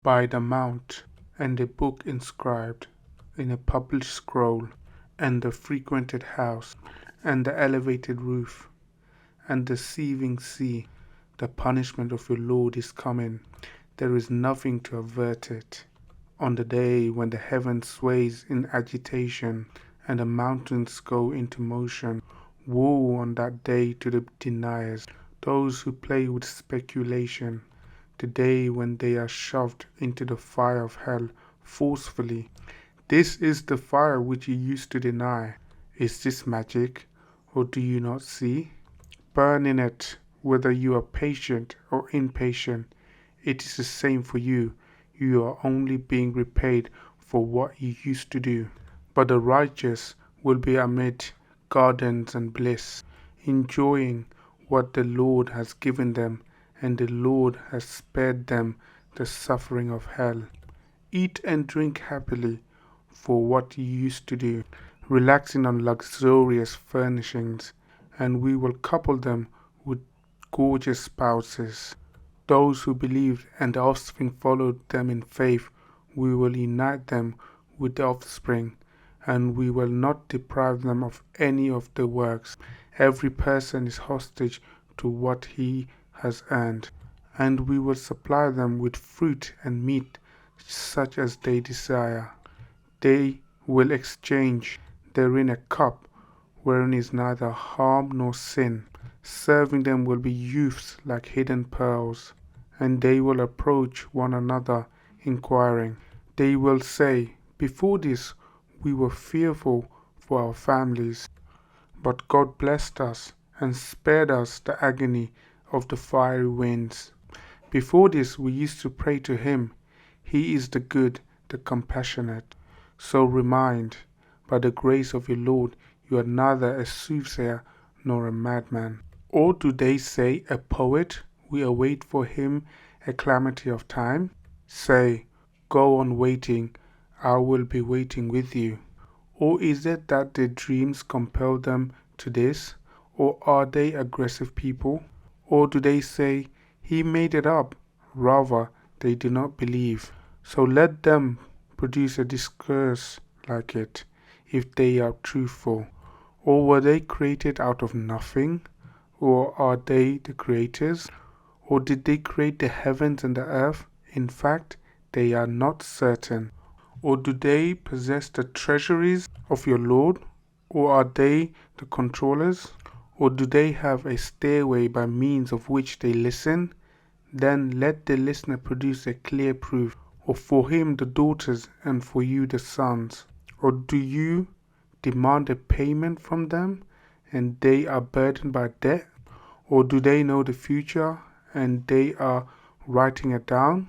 by the mount, and a book inscribed in a published scroll, and the frequented house, and the elevated roof, and the seething sea. The punishment of your Lord is coming. There is nothing to avert it. On the day when the heaven sways in agitation and the mountains go into motion, woe on that day to the deniers, those who play with speculation, the day when they are shoved into the fire of hell forcefully. This is the fire which you used to deny. Is this magic, or do you not see? Burn in it, whether you are patient or impatient. It is the same for you. You are only being repaid for what you used to do. But the righteous will be amid gardens and bliss, enjoying what the Lord has given them, and the Lord has spared them the suffering of hell. Eat and drink happily for what you used to do, relaxing on luxurious furnishings, and we will couple them with gorgeous spouses. Those who believed and the offspring followed them in faith, we will unite them with the offspring, and we will not deprive them of any of the works. Every person is hostage to what he has earned, and we will supply them with fruit and meat such as they desire. They will exchange therein a cup wherein is neither harm nor sin. Serving them will be youths like hidden pearls, and they will approach one another inquiring. They will say, before this we were fearful for our families, but God blessed us and spared us the agony of the fiery winds. Before this we used to pray to Him. He is the good, the compassionate. So remind, by the grace of your Lord, you are neither a soothsayer nor a madman. Or do they say, a poet, we await for him a calamity of time? Say, go on waiting, I will be waiting with you. Or is it that their dreams compel them to this? Or are they aggressive people? Or do they say, he made it up? Rather, they do not believe. So let them produce a discourse like it, if they are truthful. Or were they created out of nothing? Or are they the creators? Or did they create the heavens and the earth? In fact, they are not certain. Or do they possess the treasuries of your Lord? Or are they the controllers? Or do they have a stairway by means of which they listen? Then let the listener produce a clear proof. Or for him the daughters and for you the sons? Or do you demand a payment from them and they are burdened by debt? Or do they know the future and they are writing it down?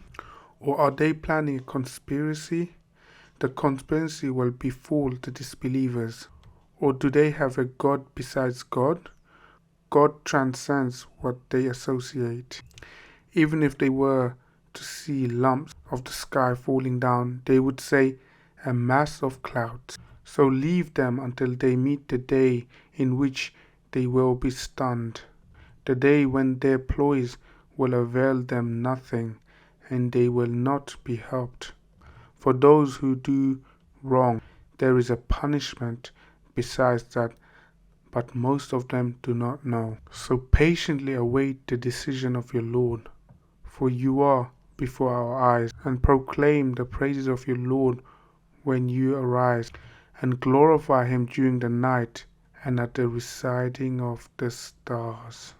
Or are they planning a conspiracy? The conspiracy will befall the disbelievers. Or do they have a God besides God? God transcends what they associate. Even if they were to see lumps of the sky falling down, they would say, a mass of clouds. So leave them until they meet the day in which they will be stunned, the day when their ploys will avail them nothing, and they will not be helped. For those who do wrong, there is a punishment besides that, but most of them do not know. So patiently await the decision of your Lord, for you are before our eyes, and proclaim the praises of your Lord when you arise, and glorify Him during the night and at the reciting of the stars.